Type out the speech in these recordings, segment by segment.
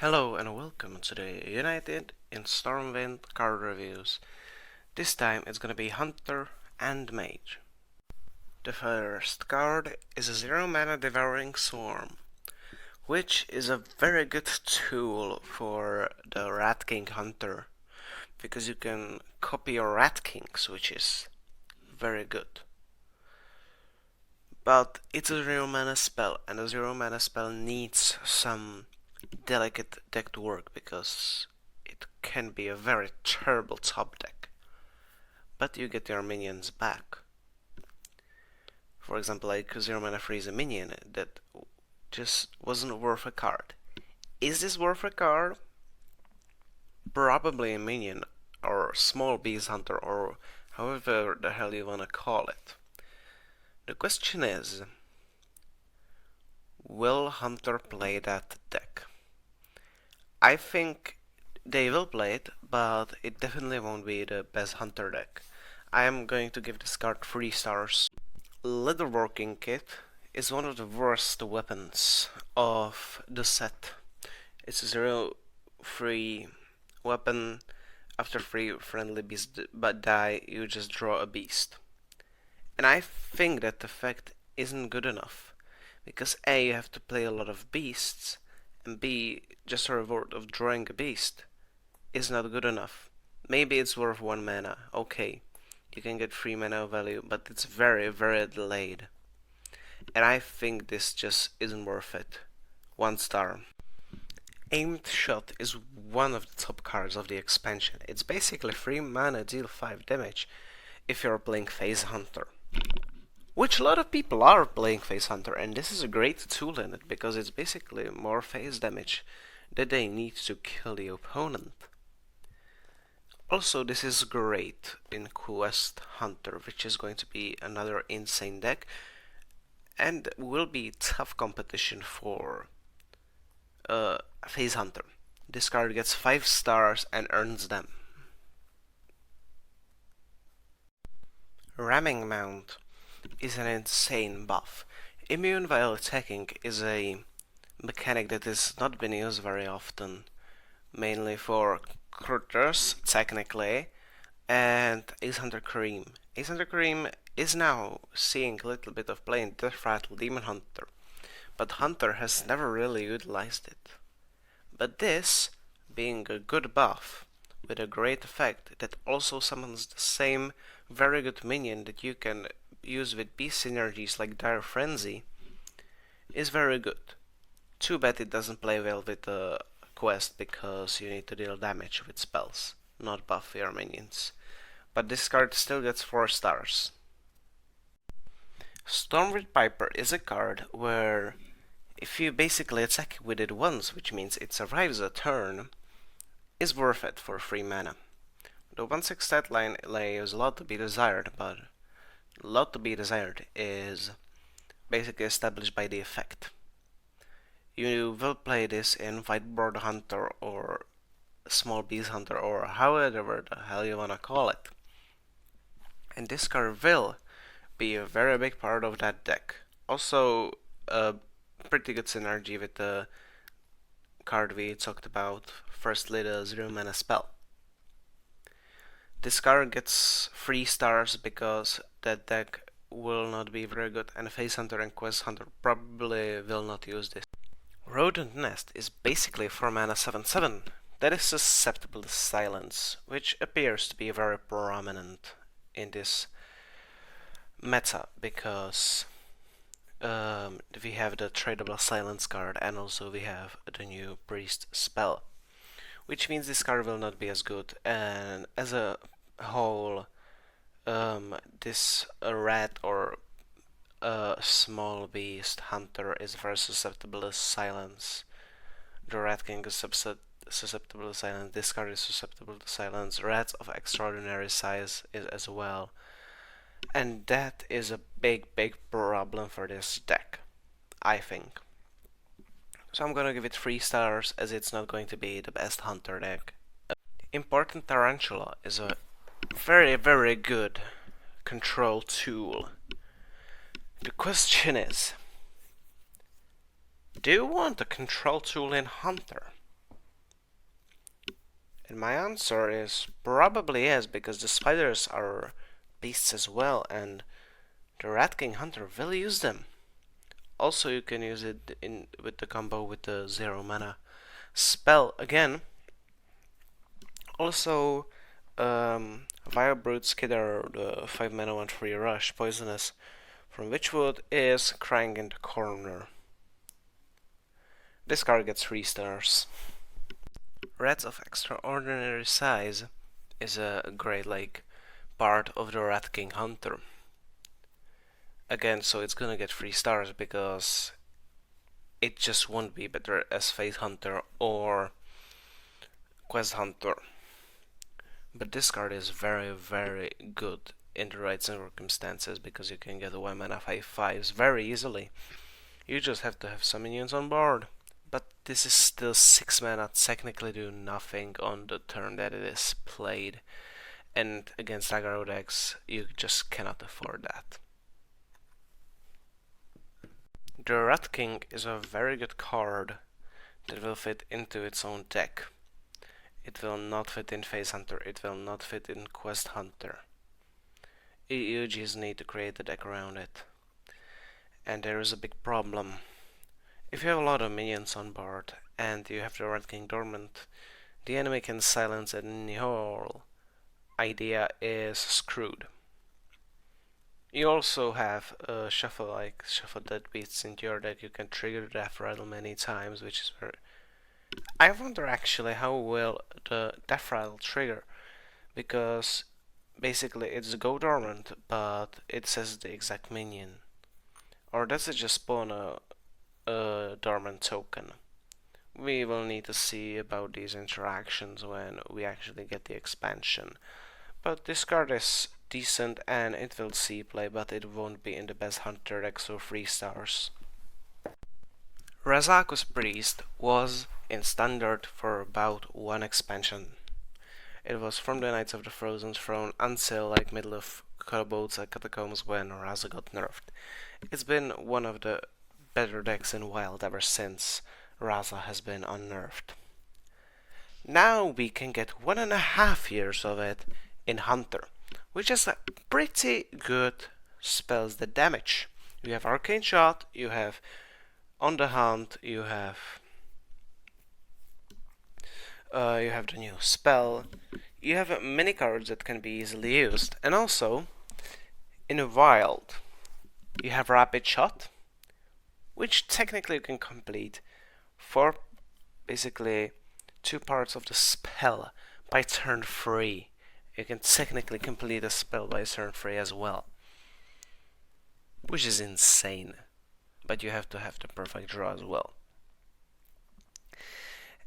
Hello and welcome to the United in Stormwind card reviews. This time it's gonna be Hunter and Mage. The first card is a 0 mana Devouring Swarm, which is a very good tool for the Rat King Hunter, because you can copy your Rat Kings, which is very good. But it's a 0 mana spell, and a 0 mana spell needs some delicate deck to work because it can be a very terrible top deck, but you get your minions back. For example, like 0 mana freeze a minion that just wasn't worth a card. Is this worth a card? Probably a minion or small beast hunter or however the hell you wanna call it. The question is, will Hunter play that deck? I think they will play it, but it definitely won't be the best Hunter deck. I am going to give this card 3 stars. Leatherworking Kit is one of the worst weapons of the set. It's a 0/3 weapon. After 3 friendly beasts die, you just draw a beast. And I think that effect isn't good enough, because A, you have to play a lot of beasts, and B, just a reward of drawing a beast is not good enough. Maybe it's worth 1 mana, okay, you can get 3 mana value, but it's very, very delayed. And I think this just isn't worth it. 1 star. Aimed Shot is one of the top cards of the expansion. It's basically 3 mana, deal 5 damage if you're playing Phase Hunter. Which a lot of people are playing Phase Hunter, and this is a great tool in it, because it's basically more phase damage that they need to kill the opponent. Also, this is great in Quest Hunter, which is going to be another insane deck, and will be tough competition for Phase Hunter. This card gets 5 stars and earns them. Ramming Mount is an insane buff. Immune while attacking is a mechanic that has not been used very often, mainly for Critters, technically, and Ace Hunter Kareem. Ace Hunter Kareem is now seeing a little bit of play in Death Rattle Demon Hunter, but Hunter has never really utilized it. But this, being a good buff, with a great effect that also summons the same very good minion that you can use with beast synergies like Dire Frenzy, is very good. Too bad it doesn't play well with the quest, because you need to deal damage with spells, not buff your minions. But this card still gets 4 stars. Stormwind Piper is a card where if you basically attack with it once, which means it survives a turn, is worth it for 3 mana. The 1/6 stat line leaves a lot to be desired, but a lot to be desired is basically established by the effect. You will play this in Whiteboard Hunter or Small Beast Hunter or however the hell you wanna call it. And this card will be a very big part of that deck. Also, a pretty good synergy with the card we talked about, firstly the 0 mana spell. This card gets 3 stars because that deck will not be very good, and Phase Hunter and Quest Hunter probably will not use this. Rodent Nest is basically 4 mana 7/7 that is susceptible to silence, which appears to be very prominent in this meta, because we have the tradable silence card, and also we have the new priest spell, which means this card will not be as good, and as a whole this rat or small beast hunter is very susceptible to silence. The Rat King is susceptible to silence, this card is susceptible to silence, rats of extraordinary size is as well, and that is a big problem for this deck, I think. So I'm gonna give it 3 stars, as it's not going to be the best hunter deck. Important Tarantula is a very good control tool. The question is, do you want a control tool in Hunter? And my answer is probably yes, because the spiders are beasts as well, and the Rat King Hunter will use them. Also, you can use it in with the combo with the 0 mana spell again. Also, Vile Brute Skidder, the 5 mana 1/3 rush, poisonous from Witchwood, is crying in the corner. This card gets 3 stars. Rats of extraordinary size is a great part of the Rat King Hunter. Again, so it's gonna get 3 stars because it just won't be better as Fate Hunter or Quest Hunter. But this card is very, very good in the right circumstances because you can get 1 mana 5/5s very easily. You just have to have some minions on board. But this is still 6 mana, technically do nothing on the turn that it is played. And against aggro decks, you just cannot afford that. The Rat King is a very good card that will fit into its own deck. It will not fit in Phase Hunter, it will not fit in Quest Hunter. You just need to create a deck around it. And there is a big problem. If you have a lot of minions on board and you have the Rat King dormant, the enemy can silence it and your idea is screwed. You also have a shuffle deadbeats into your deck. You can trigger the Death Rattle many times, which is very... I wonder actually how will the Death Rattle trigger, because basically it's go dormant, but it says the exact minion. Or does it just spawn a dormant token? We will need to see about these interactions when we actually get the expansion. But this card is decent and it will see play, but it won't be in the best hunter deck, so 3 stars. Razaku's Priest was in standard for about 1 expansion. It was from the Knights of the Frozen Throne until middle of Kobolds and Catacombs when Raza got nerfed. It's been one of the better decks in Wild ever since Raza has been unnerfed. Now we can get 1.5 years of it in Hunter, which is a pretty good spells that damage. You have Arcane Shot, you have On the Hunt, you have the new spell, you have many cards that can be easily used, and also in Wild you have Rapid Shot, which technically you can complete for basically 2 parts of the spell by turn 3. You can technically complete a spell by turn 3 as well, which is insane, but you have to have the perfect draw as well.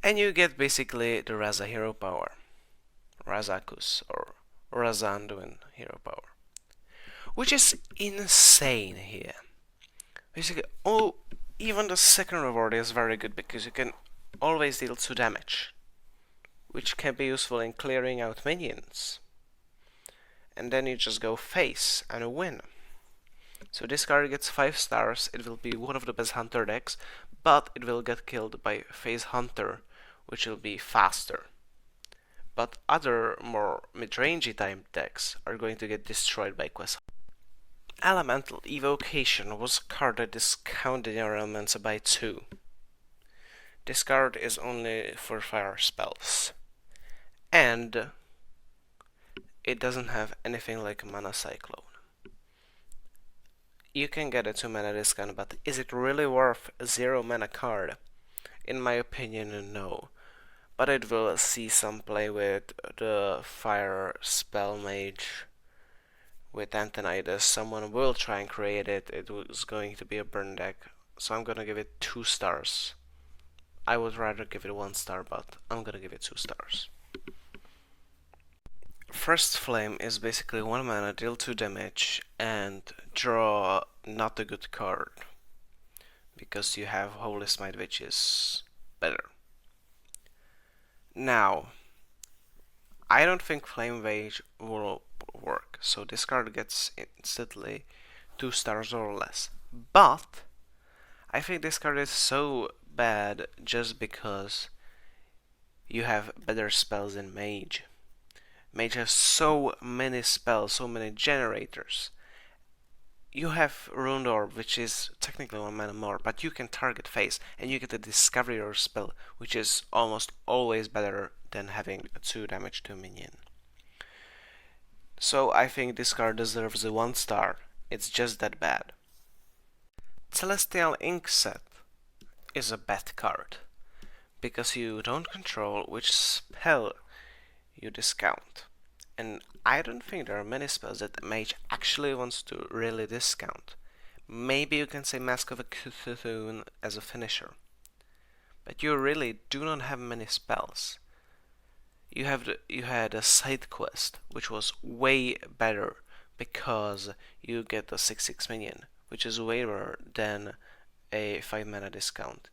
And you get basically the Raza hero power, Razakus or Razanduin hero power, which is insane here. Basically, even the second reward is very good because you can always deal 2 damage, which can be useful in clearing out minions. And then you just go face and win. So this card gets 5 stars, it will be one of the best hunter decks, but it will get killed by Phase Hunter, which will be faster. But other more mid-rangey type decks are going to get destroyed by Quest. Elemental Evocation was a card that discounted your elements by 2. This card is only for fire spells, and it doesn't have anything like Mana Cyclone. You can get a 2 mana discount, but is it really worth a 0 mana card? In my opinion, no. But it will see some play with the fire spell mage. With Antonidas, someone will try and create it. It was going to be a burn deck, so I'm gonna give it 2 stars. I would rather give it 1 star, but I'm gonna give it 2 stars. First Flame is basically 1 mana, deal 2 damage, and draw not a good card, because you have Holy Smite, which is better. Now, I don't think Flame Mage will work, so this card gets instantly 2 stars or less. But I think this card is so bad just because you have better spells than Mage. Mage has so many spells, so many generators. You have Ruined Orb, which is technically 1 mana more, but you can target phase, and you get a Discovery or spell, which is almost always better than having a 2 damage to a minion. So I think this card deserves a 1 star. It's just that bad. Celestial Ink Set is a bad card, because you don't control which spell you discount. And I don't think there are many spells that Mage actually wants to really discount. Maybe you can say Mask of a Cthulhu as a finisher. But you really do not have many spells. You had a side quest, which was way better because you get a 6/6 minion, which is way better than a 5 mana discount.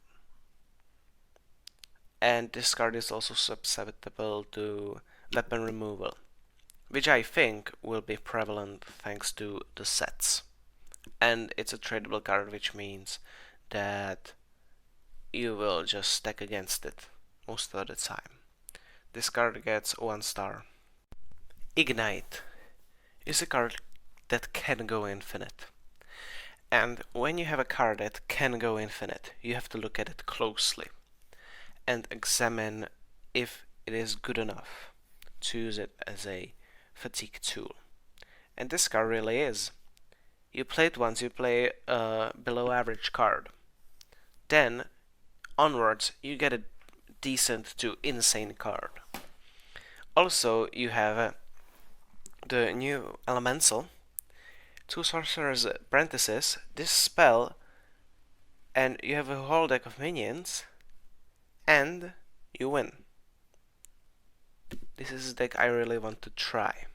And this card is also susceptible to weapon removal, which I think will be prevalent thanks to the sets. And it's a tradable card, which means that you will just stack against it most of the time. This card gets 1 star. Ignite is a card that can go infinite. And when you have a card that can go infinite, you have to look at it closely and examine if it is good enough to use it as a fatigue tool. And this card really is. You play it once, you play a below average card. Then, onwards, you get a decent to insane card. Also, you have the new Elemental, 2 Sorcerer's Apprentices, this spell, and you have a whole deck of minions, and you win. This is a deck I really want to try,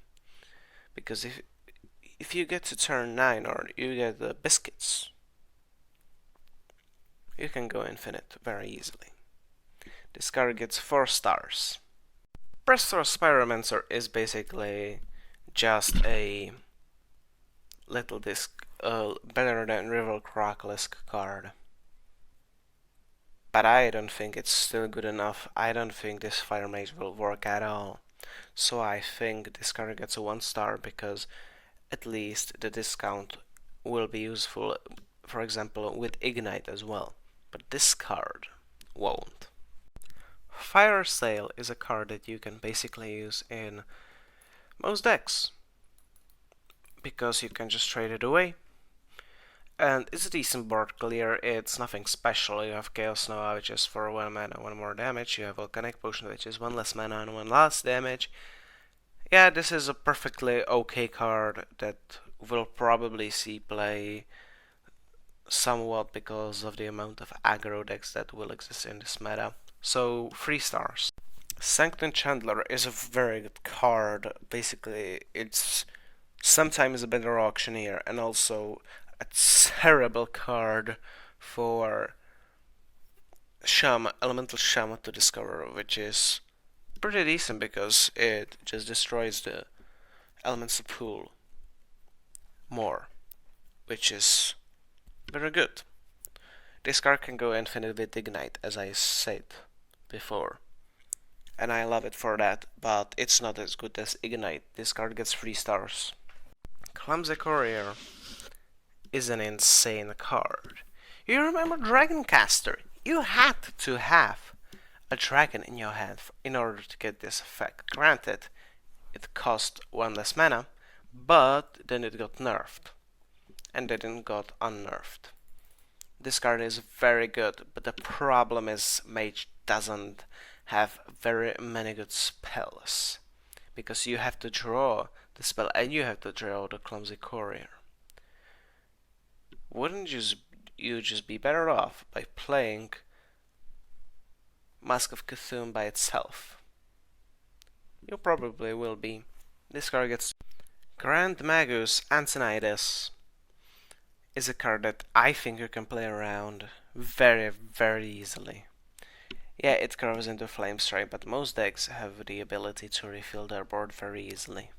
because if you get to turn 9 or you get the biscuits, you can go infinite very easily. This card gets 4 stars. Prestor's Pyromancer is basically just a little disc, better than River Crocolisk card. But I don't think it's still good enough. I don't think this Fire Mage will work at all. So I think this card gets a 1 star because at least the discount will be useful, for example, with Ignite as well. But this card won't. Fire Sale is a card that you can basically use in most decks, because you can just trade it away. And it's a decent board clear, it's nothing special. You have Chaos Nova, which is for 1 mana, 1 more damage. You have Volcanic Potion, which is 1 less mana and 1 less damage. Yeah, this is a perfectly okay card that will probably see play somewhat because of the amount of aggro decks that will exist in this meta. So 3 stars. Sanctum Chandler is a very good card. Basically, it's sometimes a better auctioneer and also a terrible card for Elemental Shaman to discover, which is pretty decent because it just destroys the elements of pool more, which is very good. This card can go infinite with Ignite, as I said before, and I love it for that, but it's not as good as Ignite. This card gets 3 stars. Clumsy Courier is an insane card. You remember Dragoncaster? You had to have a dragon in your hand in order to get this effect. Granted, it cost 1 less mana, but then it got nerfed, and then it got unnerfed. This card is very good, but the problem is Mage doesn't have very many good spells, because you have to draw the spell and you have to draw the Clumsy Courier. Wouldn't you just be better off by playing Mask of Cthulhu by itself? You probably will be. This card gets Grand Magus Antonidas is a card that I think you can play around very, very easily. Yeah, it curves into Flame Strike, but most decks have the ability to refill their board very easily.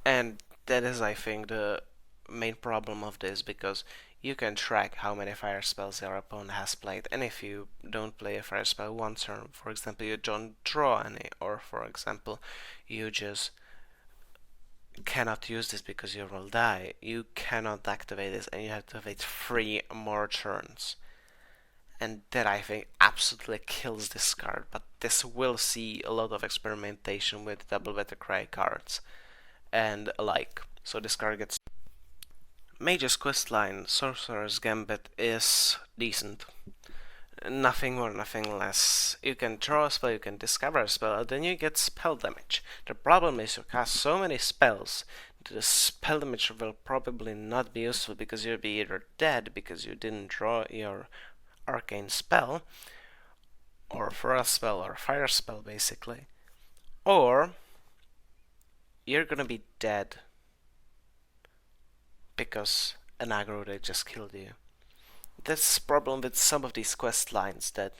And that is, I think, the main problem of this, because you can track how many fire spells your opponent has played, and if you don't play a fire spell one turn, for example, you don't draw any, or for example, you just cannot use this because you will die, you cannot activate this and you have to wait 3 more turns. And that, I think, absolutely kills this card, but this will see a lot of experimentation with double Battle cards and alike. So this card gets... Mage's questline, Sorcerer's Gambit, is decent. Nothing more, nothing less. You can draw a spell, you can discover a spell, and then you get spell damage. The problem is you cast so many spells, the spell damage will probably not be useful because you'll be either dead because you didn't draw your arcane spell, or frost spell, or fire spell basically, or you're gonna be dead because an aggro deck just killed you. That's the problem with some of these quest lines, that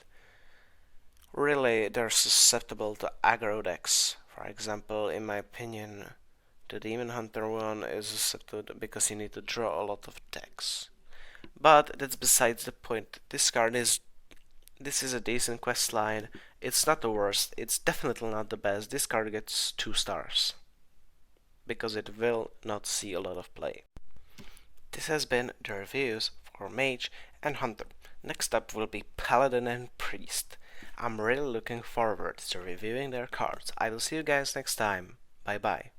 really they're susceptible to aggro decks. For example, in my opinion, the Demon Hunter one is susceptible because you need to draw a lot of decks. But that's besides the point. This is a decent quest line. It's not the worst. It's definitely not the best. This card gets 2 stars because it will not see a lot of play. This has been the reviews for Mage and Hunter. Next up will be Paladin and Priest. I'm really looking forward to reviewing their cards. I will see you guys next time. Bye bye.